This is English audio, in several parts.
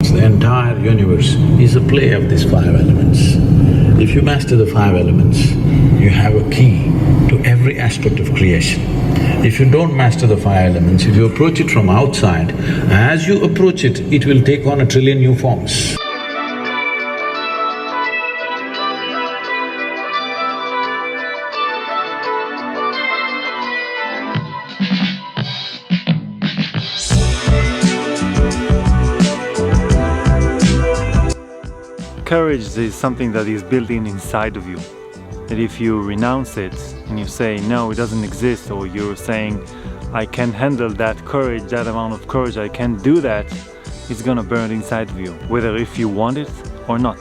The entire universe is a play of these five elements. If you master the five elements, you have a key to every aspect of creation. If you don't master the five elements, if you approach it from outside, as you approach it, it will take on a trillion new forms. Courage is something that is built inside of you. That if you renounce it and you say, no, it doesn't exist, or you're saying, I can't handle that courage, that amount of courage, I can't do that, it's gonna burn inside of you, whether if you want it or not.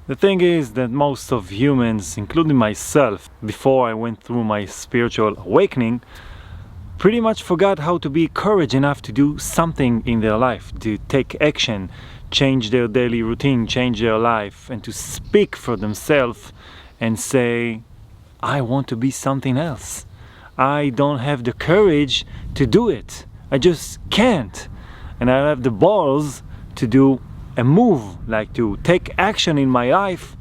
The thing is that most of humans, including myself, before I went through my spiritual awakening, pretty much forgot how to be courage enough to do something in their life, to take action, change their daily routine, change their life, and to speak for themselves and say, I want to be something else. I don't have the courage to do it. I just can't. And I have the balls to do a move, like to take action in my life.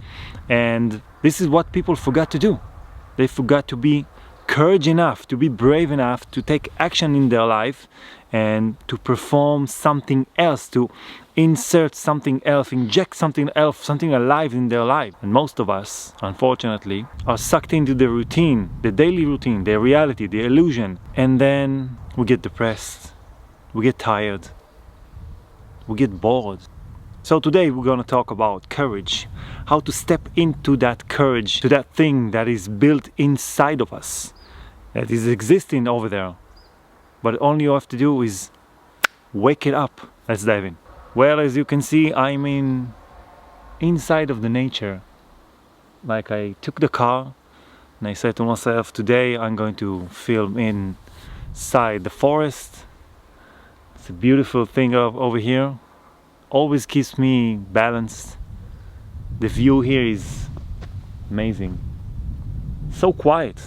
And this is what people forgot to do. They forgot to be courage enough, to be brave enough to take action in their life and to perform something else, to insert something else, inject something else, something alive in their life. And most of us, unfortunately, are sucked into the routine, the daily routine, the reality, the illusion. And then we get depressed, we get tired, we get bored. So today we're going to talk about courage, how to step into that courage, to that thing that is built inside of us, that is existing over there. But all you have to do is wake it up. Let's dive in. Well, as you can see, I'm inside of the nature. Like I took the car and I said to myself, today I'm going to film inside the forest. It's a beautiful thing over here. Always keeps me balanced. The view here is amazing. So quiet.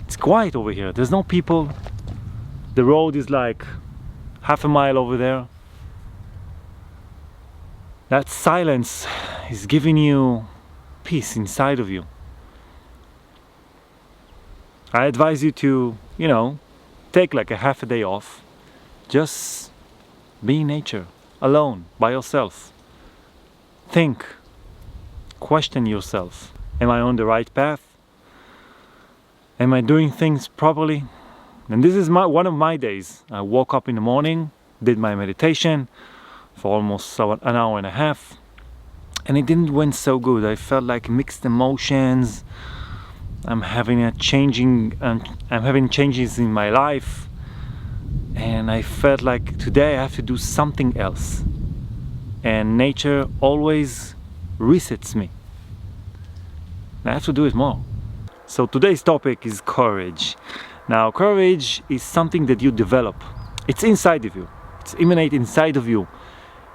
It's quiet over here. There's no people. The road is like half a mile over there. That silence is giving you peace inside of you. I advise you to, take like a half a day off. Just be in nature. Alone, by yourself. Think, question yourself. Am I on the right path? Am I doing things properly? And this is one of my days. I woke up in the morning, did my meditation for almost an hour and a half, and it didn't went so good. I felt like mixed emotions. I'm having changes in my life. And I felt like today I have to do something else. And nature always resets me. I have to do it more. So today's topic is courage. Now, courage is something that you develop. It's inside of you. It's emanate inside of you.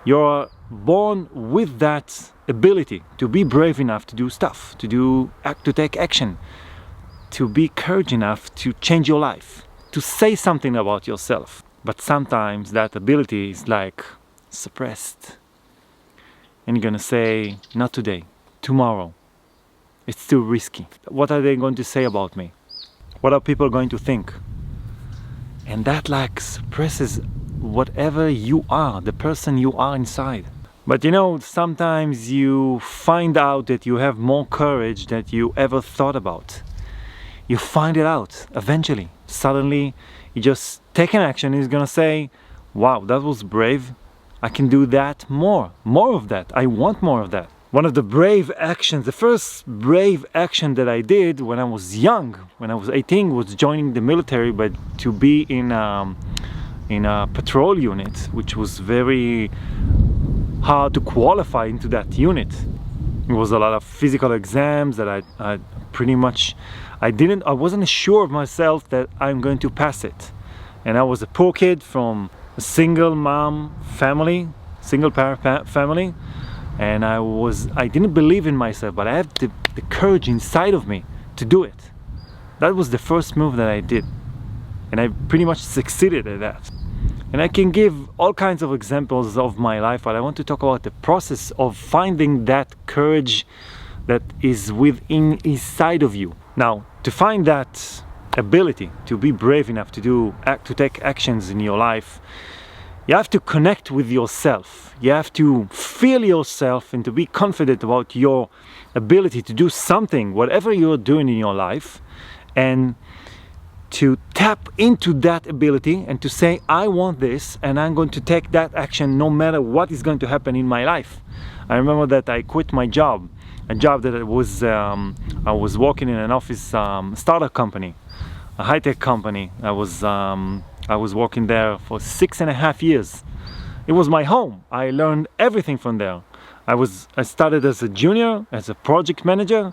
You're born with that ability to be brave enough to do stuff, to take action, to be courage enough to change your life, to say something about yourself. But sometimes that ability is like suppressed. And you're gonna say, not today, tomorrow. It's too risky. What are they going to say about me? What are people going to think? And that like suppresses whatever you are, the person you are inside. But sometimes you find out that you have more courage than you ever thought about. You find it out eventually. Suddenly you just take an action and he's gonna say, wow, that was brave. I can do that more of that. I want more of that. One of the brave actions, the first brave action that I did when I was young, when I was 18, was joining the military, but to be in a patrol unit, which was very hard to qualify into that unit. It was a lot of physical exams that I pretty much, I wasn't sure of myself that I'm going to pass it. And I was a poor kid from a single parent family, and I didn't believe in myself, but I had the courage inside of me to do it. That was the first move that I did. and I pretty much succeeded at that. And I can give all kinds of examples of my life, but I want to talk about the process of finding that courage that is within inside of you. Now, to find that ability to be brave enough to take actions in your life, you have to connect with yourself. You have to feel yourself and to be confident about your ability to do something, whatever you're doing in your life, and to tap into that ability and to say, I want this and I'm going to take that action no matter what is going to happen in my life. I remember that I quit my job, a job that I was working in an office startup company, a high-tech company. I was working there for 6.5 years. It was my home. I learned everything from there. I started as a junior, as a project manager,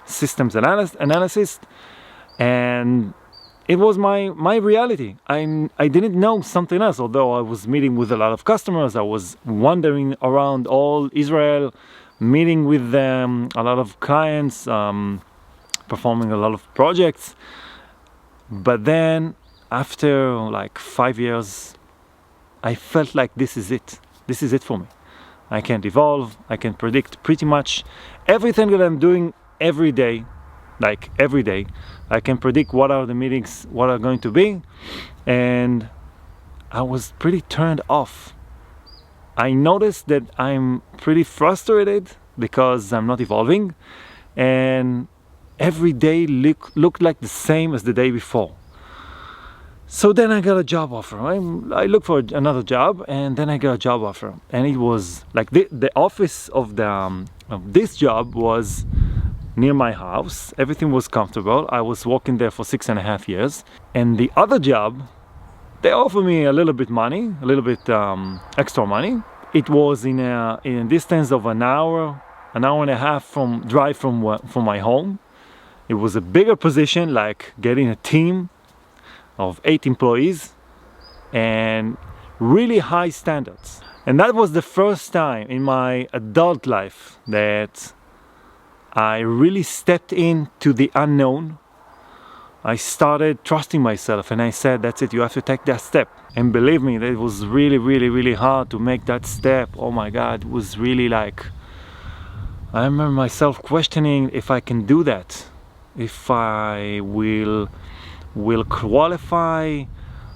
systems analyst, and it was my reality. I didn't know something else, although I was meeting with a lot of customers. I was wandering around all Israel, meeting with them, a lot of clients, performing a lot of projects. But then after like 5 years, I felt like this is it. This is it for me. I can evolve. I can predict pretty much everything that I'm doing every day. Like every day, I can predict what are the meetings, what are going to be, and I was pretty turned off. I noticed that I'm pretty frustrated because I'm not evolving, and every day looked like the same as the day before. So then I got a job offer. I looked for another job, and then I got a job offer, and it was like the office of this job was near my house. Everything was comfortable. I was working there for 6.5 years. And the other job, they offered me a little bit money, a little bit extra money. It was in a distance of an hour and a half drive from my home. It was a bigger position, like getting a team of 8 employees and really high standards. And that was the first time in my adult life that I really stepped into the unknown. I started trusting myself, and I said, that's it, you have to take that step. And believe me, it was really, really, really hard to make that step. Oh my God, it was really like, I remember myself questioning if I can do that, if I will qualify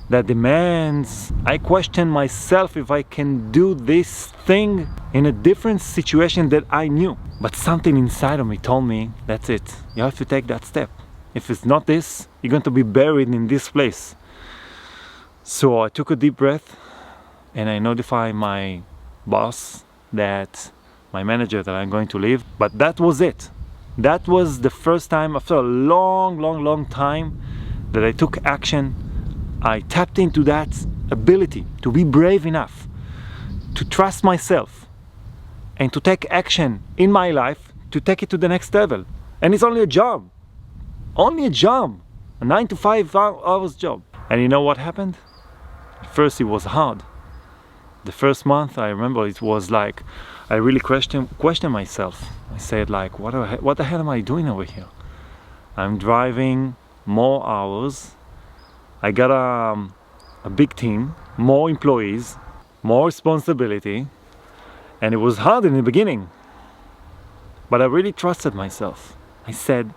the demands. I questioned myself if I can do this thing in a different situation that I knew. But something inside of me told me, that's it, you have to take that step. If it's not this, you're going to be buried in this place. So I took a deep breath and I notified my boss, my manager, that I'm going to leave. But that was it. That was the first time after a long time that I took action. I tapped into that ability to be brave enough to trust myself and to take action in my life to take it to the next level. And it's only a job, a 9 to 5 hours job. And you know what happened? First, it was hard. The first month, I remember, it was like I really questioned myself. I said, like, what the hell am I doing over here? I'm driving more hours. I got a big team, more employees, more responsibility, and it was hard in the beginning. But I really trusted myself. I said,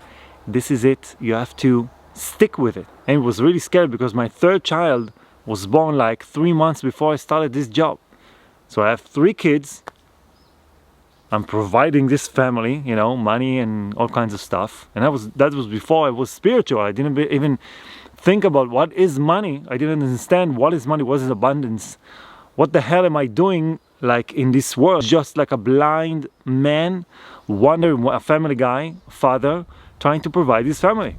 this is it, you have to stick with it. And it was really scary because my third child was born like 3 months before I started this job. So I have 3 kids. I'm providing this family, money and all kinds of stuff. And that was before I was spiritual. I didn't even think about what is money. I didn't understand what is money, what is abundance. What the hell am I doing like in this world? Just like a blind man, wandering, a family guy, father, trying to provide his family.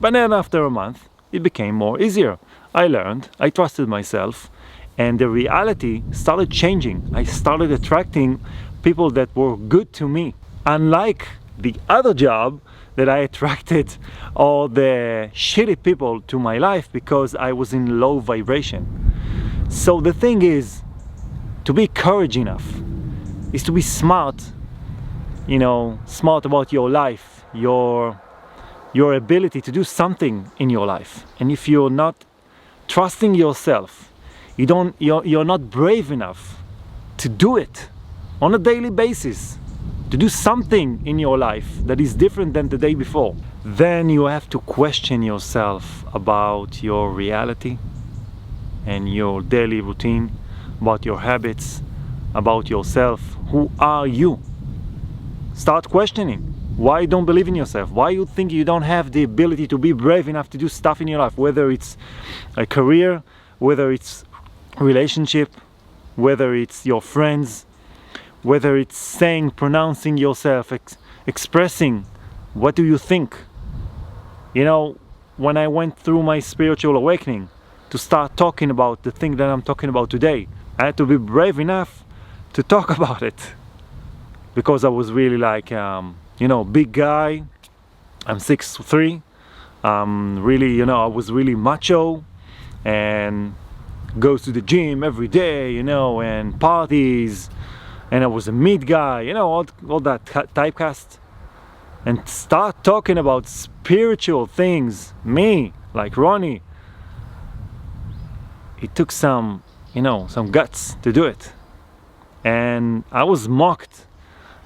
But then after a month, it became more easier. I learned, I trusted myself, and the reality started changing. I started attracting people that were good to me. Unlike the other job that I attracted all the shitty people to my life because I was in low vibration. So the thing is, to be courage enough is to be smart, smart about your life, your your ability to do something in your life. And if you're not trusting yourself, you're not brave enough to do it on a daily basis, to do something in your life that is different than the day before, then you have to question yourself about your reality and your daily routine, about your habits, about yourself. Who are you? Start questioning why you don't believe in yourself, why you think you don't have the ability to be brave enough to do stuff in your life, whether it's a career, whether it's relationship, whether it's your friends, whether it's saying, pronouncing yourself, expressing what do you think. You know, when I went through my spiritual awakening to start talking about the thing that I'm talking about today, I had to be brave enough to talk about it, because I was really like, big guy. I'm 6'3". Really, I was really macho and goes to the gym every day, and parties, and I was a meat guy, all that typecast. And start talking about spiritual things, me, like Roni. It took some guts to do it. And I was mocked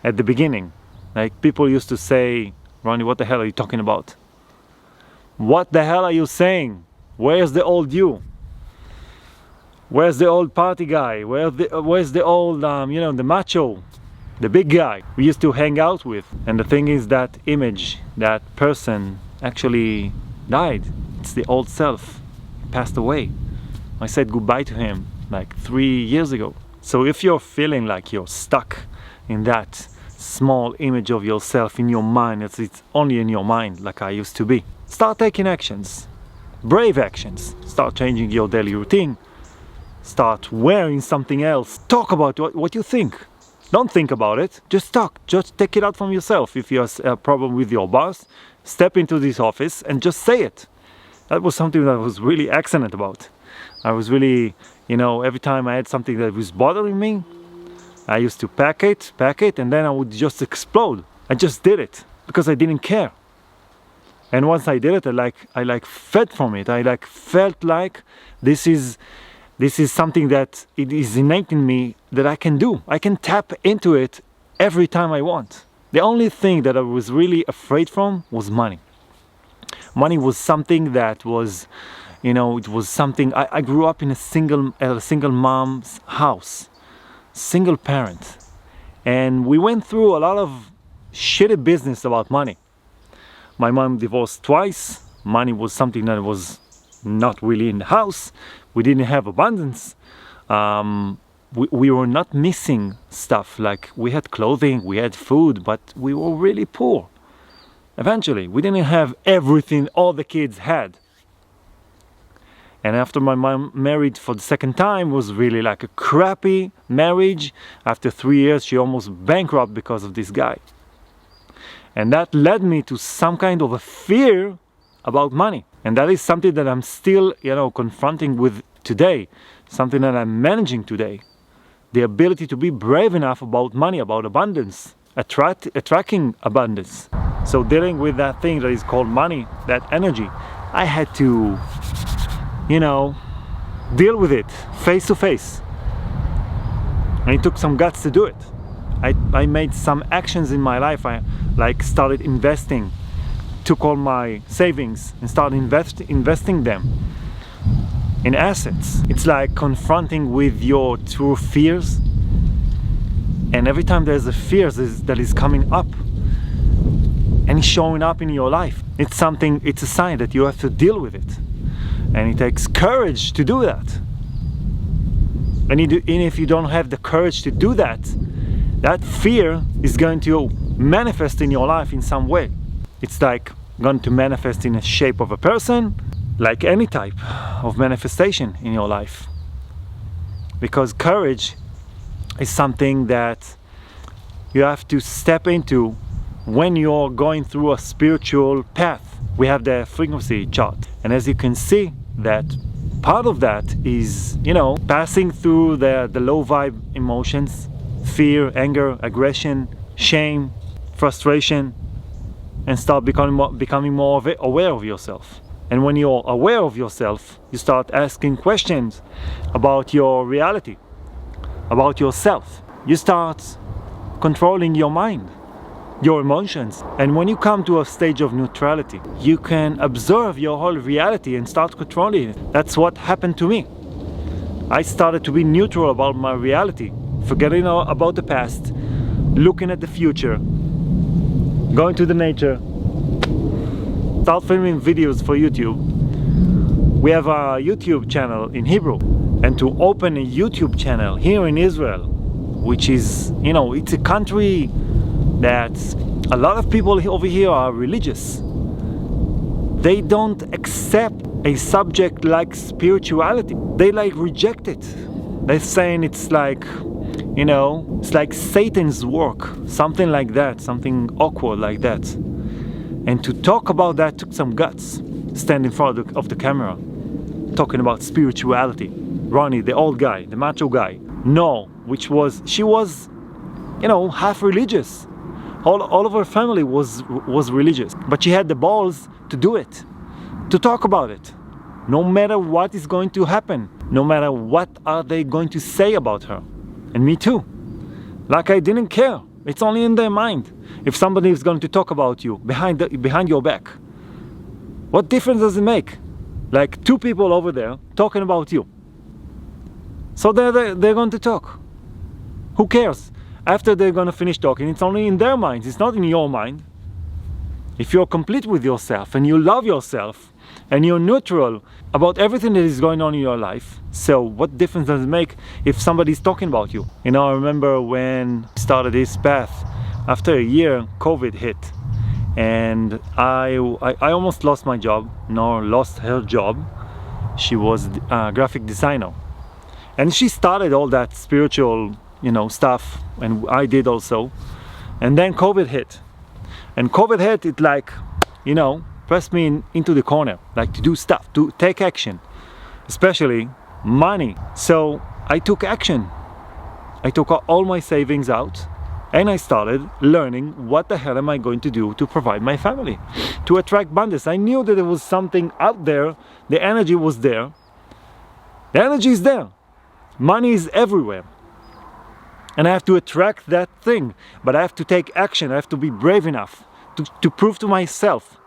at the beginning. Like, people used to say, Roni, what the hell are you talking about? What the hell are you saying? Where's the old you? Where's the old party guy? Where's the old, the macho, the big guy we used to hang out with? And the thing is, that image, that person actually died. It's the old self. He passed away. I said goodbye to him like 3 years ago. So if you're feeling like you're stuck in that small image of yourself in your mind, it's only in your mind, like I used to be, start taking actions, brave actions. Start changing your daily routine. Start wearing something else. Talk about what you think. Don't think about it, just talk. Just take it out from yourself. If you have a problem with your boss, step into this office and just say it. That was something that I was really excellent about. I was really, every time I had something that was bothering me, I used to pack it, and then I would just explode. I just did it because I didn't care. And once I did it, I fed from it. I felt like this is something that it is innate in me that I can do. I can tap into it every time I want. The only thing that I was really afraid from was money. Money was something that was, it was something. I grew up in a single mom's house, single parent, and we went through a lot of shitty business about money. My mom divorced twice. Money was something that was not really in the house. We didn't have abundance. We were not missing stuff. Like, we had clothing, we had food, but we were really poor. Eventually, we didn't have everything all the kids had. And after my mom married for the second time, was really like a crappy marriage. After 3 years, she almost bankrupt because of this guy. And that led me to some kind of a fear about money. And that is something that I'm still, confronting with today. Something that I'm managing today. The ability to be brave enough about money, about abundance, attracting abundance. So dealing with that thing that is called money, that energy, I had to, deal with it face to face. And it took some guts to do it. I made some actions in my life. I started investing, took all my savings and started investing them in assets. It's like confronting with your true fears. And every time there's a fear that is coming up and it's showing up in your life, it's a sign that you have to deal with it. And it takes courage to do that. And if you don't have the courage to do that, that fear is going to manifest in your life in some way. It's like going to manifest in the shape of a person, like any type of manifestation in your life. Because courage is something that you have to step into when you're going through a spiritual path. We have the frequency chart, and as you can see, that part of that is, passing through the low vibe emotions, fear, anger, aggression, shame, frustration, and start becoming more aware of yourself. And when you're aware of yourself, you start asking questions about your reality, about yourself. You start controlling your mind, your emotions. And when you come to a stage of neutrality, you can observe your whole reality and start controlling it. That's what happened to me. I started to be neutral about my reality, forgetting about the past, looking at the future, going to the nature, start filming videos for YouTube. We have a YouTube channel in Hebrew, and to open a YouTube channel here in Israel, which is, it's a country that a lot of people over here are religious. They don't accept a subject like spirituality. They reject it. They're saying it's it's like Satan's work, something like that, something awkward like that. And to talk about that took some guts. Stand in front of the camera, talking about spirituality. Roni, the old guy, the macho guy. Nor, she was, half religious. All of her family was religious, but she had the balls to do it, to talk about it, no matter what is going to happen, no matter what are they going to say about her. And me too. I didn't care. It's only in their mind. If somebody is going to talk about you behind your back, what difference does it make? Two people over there talking about you. So they're going to talk. Who cares? After they're going to finish talking, it's only in their minds. It's not in your mind. If you're complete with yourself and you love yourself and you're neutral about everything that is going on in your life, so what difference does it make if somebody's talking about you? I remember when I started this path, after a year, COVID hit. And I almost lost my job. Nor lost her job. She was a graphic designer. And she started all that spiritual, stuff. And I did also. And then COVID hit. And COVID hit, it pressed me into the corner. To do stuff, to take action. Especially money. So I took action. I took all my savings out. And I started learning what the hell am I going to do to provide my family, to attract abundance. I knew that there was something out there. The energy was there. The energy is there. Money is everywhere. And I have to attract that thing. But I have to take action. I have to be brave enough to prove to myself,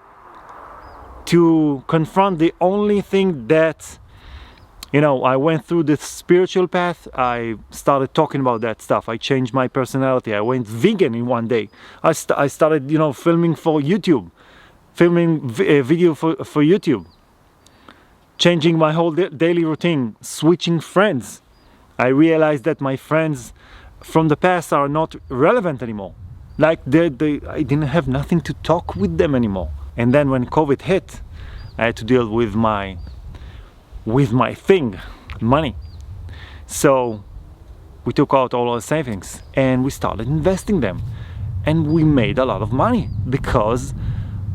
to confront the only thing that I went through this spiritual path. I started talking about that stuff. I changed my personality. I went vegan in one day. I started, filming for YouTube, filming video for YouTube, changing my whole daily routine, switching friends. I realized that my friends from the past are not relevant anymore. I didn't have nothing to talk with them anymore. And then when COVID hit, I had to deal with my thing, money. So we took out all our savings and we started investing them, and we made a lot of money because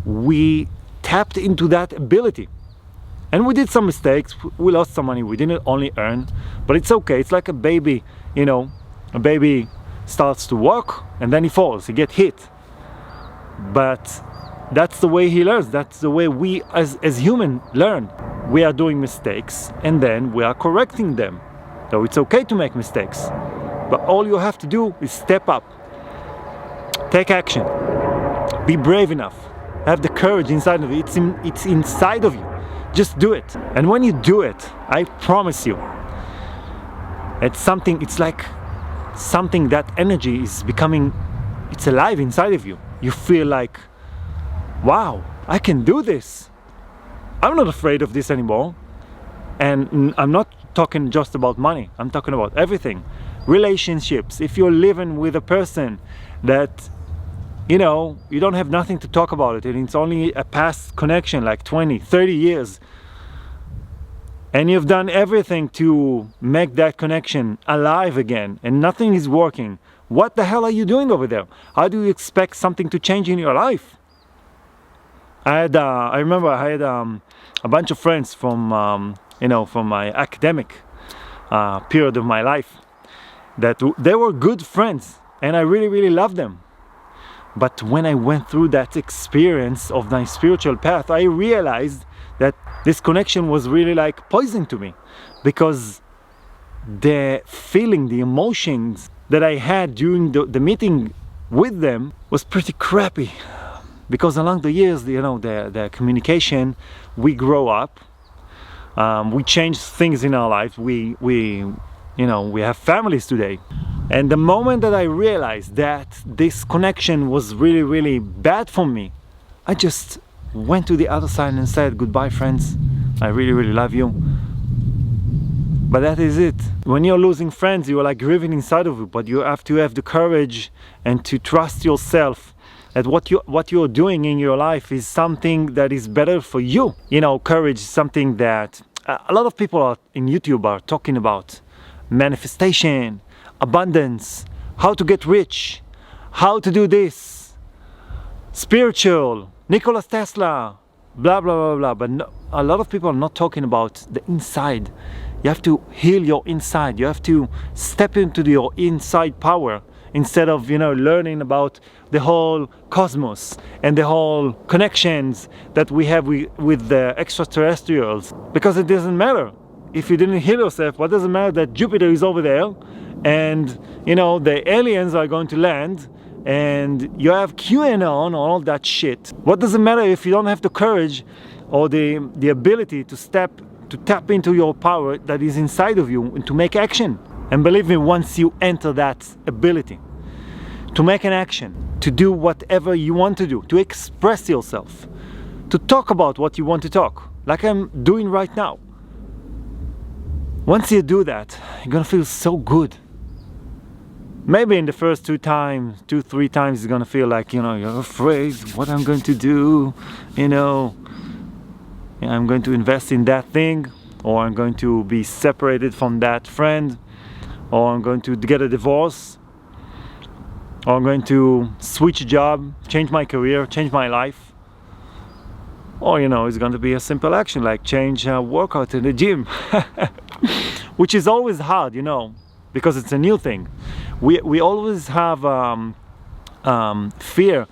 we tapped into that ability. And we did some mistakes, we lost some money, we didn't only earn, but it's okay. It's like a baby, a baby starts to walk and then he falls, he gets hit, but that's the way he learns. That's the way we as humans learn. We are doing mistakes and then we are correcting them. So it's okay to make mistakes, but all you have to do is step up, take action, be brave enough, have the courage inside of you. It's inside of you. Just do it. And when you do it, I promise you, it's like something, that energy is becoming, it's alive inside of you. You feel like, wow, I can do this. I'm not afraid of this anymore. And I'm not talking just about money. I'm talking about everything. Relationships. If you're living with a person that, you don't have nothing to talk about it, and it's only a past connection, like 20, 30 years, and you've done everything to make that connection alive again, and nothing is working, what the hell are you doing over there? How do you expect something to change in your life? I remember I had a bunch of friends from from my academic period of my life, that they were good friends and I really, really loved them. But when I went through that experience of my spiritual path, I realized that this connection was really like poison to me, because the feeling, the emotions that I had during the meeting with them was pretty crappy. Because along the years, the communication, we grow up, we change things in our life, we have families today. And the moment that I realized that this connection was really, really bad for me, I just went to the other side and said, goodbye friends, I really, really love you. But that is it. When you're losing friends, you're like grieving inside of you, but you have to have the courage and to trust yourself that what you're doing in your life is something that is better for you. Courage is something that a lot of people in YouTube are talking about. Manifestation, abundance, how to get rich, how to do this, spiritual, Nikola Tesla, blah, blah, blah, blah. But no, a lot of people are not talking about the inside. You have to heal your inside. You have to step into your inside power instead of, learning about the whole cosmos and the whole connections that we have with the extraterrestrials. Because it doesn't matter. If you didn't heal yourself, what does it matter that Jupiter is over there and, the aliens are going to land and you have QAnon, all that shit? What does it matter if you don't have the courage or the ability to tap into your power that is inside of you and to make action? And believe me, once you enter that ability to make an action, to do whatever you want to do, to express yourself, to talk about what you want to talk, like I'm doing right now. Once you do that, you're gonna feel so good. Maybe in the first 2, 3 times, you're gonna feel like, you're afraid what I'm going to do, I'm going to invest in that thing, or I'm going to be separated from that friend, or I'm going to get a divorce, or I'm going to switch job, change my career, change my life. Or, it's going to be a simple action like change workout in the gym, which is always hard, because it's a new thing. We always have fear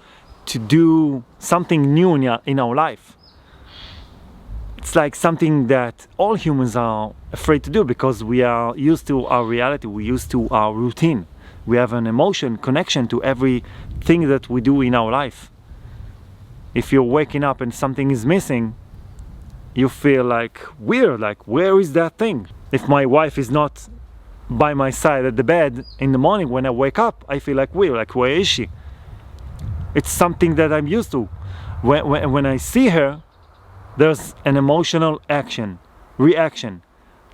to do something new in our life. It's like something that all humans are afraid to do because we are used to our reality, we're used to our routine. We have an emotion connection to everything that we do in our life. If you're waking up and something is missing, you feel like weird, like where is that thing? If my wife is not by my side at the bed in the morning when I wake up, I feel like weird, like where is she? It's something that I'm used to. When I see her, there's an emotional reaction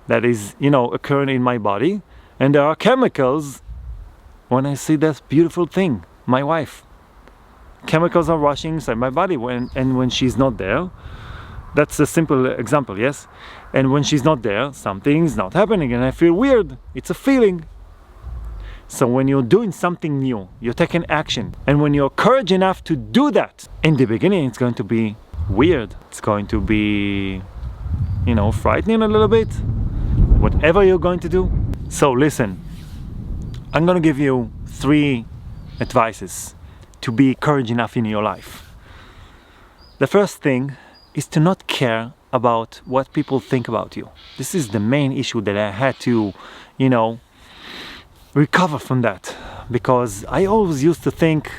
that is, occurring in my body, and there are chemicals when I see that beautiful thing, my wife. Chemicals are rushing inside my body when she's not there. That's a simple example, yes? And when she's not there, something's not happening and I feel weird. It's a feeling. So when you're doing something new, you're taking action. And when you're courage enough to do that, in the beginning it's going to be weird. It's going to be, frightening a little bit. Whatever you're going to do. So listen, I'm going to give you 3 advices to be courage enough in your life. The first thing is to not care about what people think about you. This is the main issue that I had to, recover from that, because I always used to think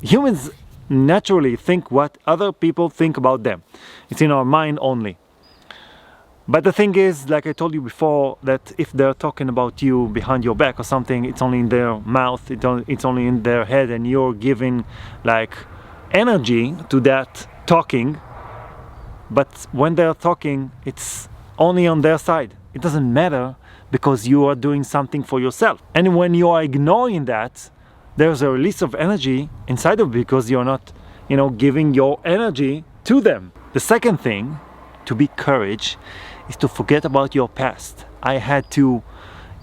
humans naturally think what other people think about them. It's in our mind only. But the thing is, like I told you before, that if they're talking about you behind your back or something, it's only in their mouth, it's only in their head, and you're giving like energy to that talking. But when they're talking, it's only on their side. It doesn't matter because you are doing something for yourself. And when you are ignoring that, there's a release of energy inside of you because you're not, giving your energy to them. The second thing, to be courage, is to forget about your past. You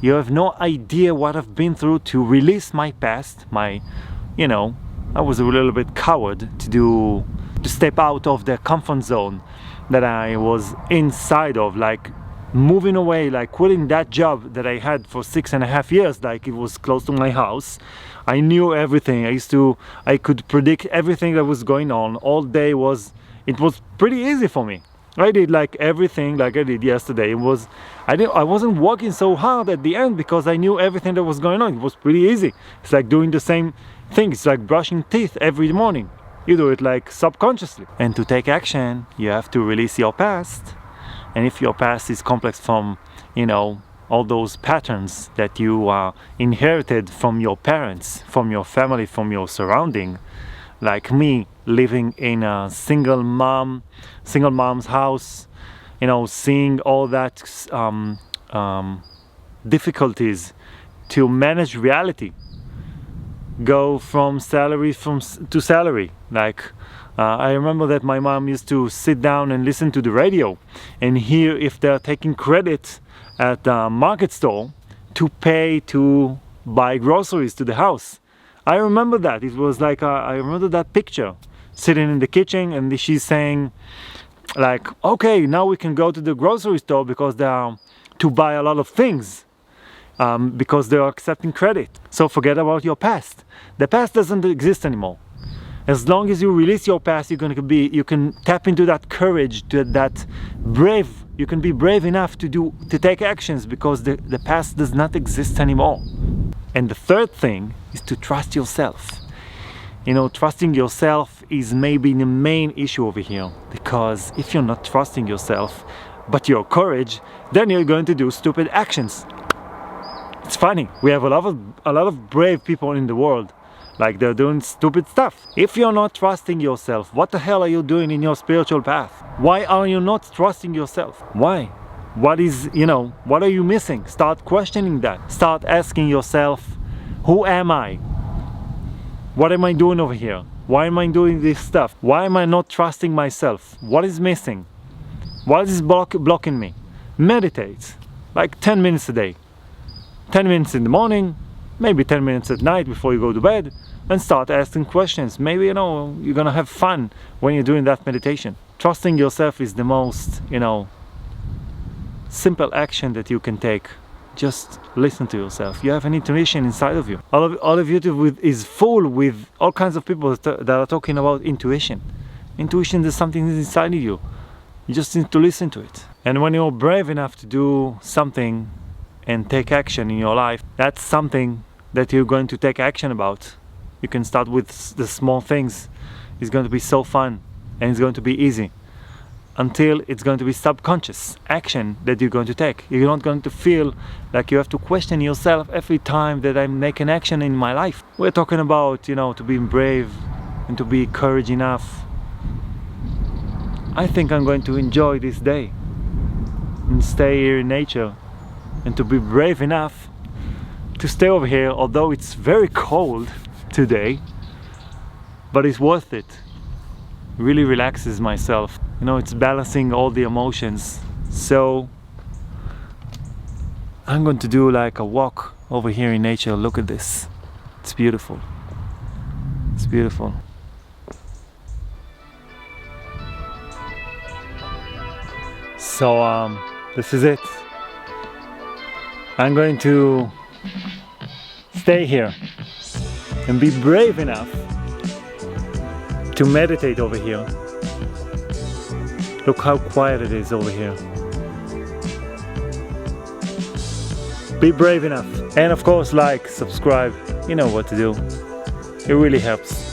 have no idea what I've been through to release my past. I was a little bit coward to step out of the comfort zone that I was inside of, like moving away, like quitting that job that I had for 6.5 years, like it was close to my house. I knew everything. I could predict everything that was going on. All day it was pretty easy for me. I did like everything like I did yesterday. I wasn't working so hard at the end because I knew everything that was going on. It was pretty easy. It's like doing the same thing. It's like brushing teeth every morning. You do it like subconsciously. And to take action, you have to release your past. And if your past is complex from, all those patterns that you inherited from your parents, from your family, from your surrounding, like me living in a single mom's house, seeing all that difficulties to manage reality, go from salary to salary. Like I remember that my mom used to sit down and listen to the radio and hear if they're taking credit at the market store to pay to buy groceries to the house. I remember that. It was like I remember that picture, sitting in the kitchen, and she's saying like, okay, now we can go to the grocery store because they are to buy a lot of things. Because they are accepting credit. So forget about your past. The past doesn't exist anymore. As long as you release your past, you can tap into that courage, to that brave. You can be brave enough to take actions because the past does not exist anymore. And the third thing is to trust yourself. Trusting yourself is maybe the main issue over here, because if you're not trusting yourself, but your courage, then you're going to do stupid actions. It's funny, we have a lot of brave people in the world, like they're doing stupid stuff. If you're not trusting yourself, what the hell are you doing in your spiritual path? Why are you not trusting yourself? Why? What are you missing? Start questioning that. Start asking yourself, who am I? What am I doing over here? Why am I doing this stuff? Why am I not trusting myself? What is missing? What is blocking me? Meditate, like 10 minutes a day. 10 minutes in the morning, maybe 10 minutes at night before you go to bed, and start asking questions. Maybe, you're gonna have fun when you're doing that meditation. Trusting yourself is the most, simple action that you can take. Just listen to yourself. You have an intuition inside of you. All of YouTube is full with all kinds of people that are talking about intuition. Intuition is something that's inside of you. You just need to listen to it. And when you're brave enough to do something and take action in your life, that's something that you're going to take action about. You can start with the small things. It's going to be so fun and it's going to be easy, until it's going to be subconscious action that you're going to take. You're not going to feel like you have to question yourself every time that I make an action in my life. We're talking about, to be brave and to be courage enough. I think I'm going to enjoy this day and stay here in nature, and to be brave enough to stay over here, although it's very cold today, but it's worth it. Really relaxes myself. It's balancing all the emotions. So I'm going to do like a walk over here in nature. Look at this. It's beautiful. It's beautiful. So this is it. I'm going to stay here and be brave enough to meditate over here. Look how quiet it is over here. Be brave enough. And of course, like, subscribe. You know what to do. It really helps.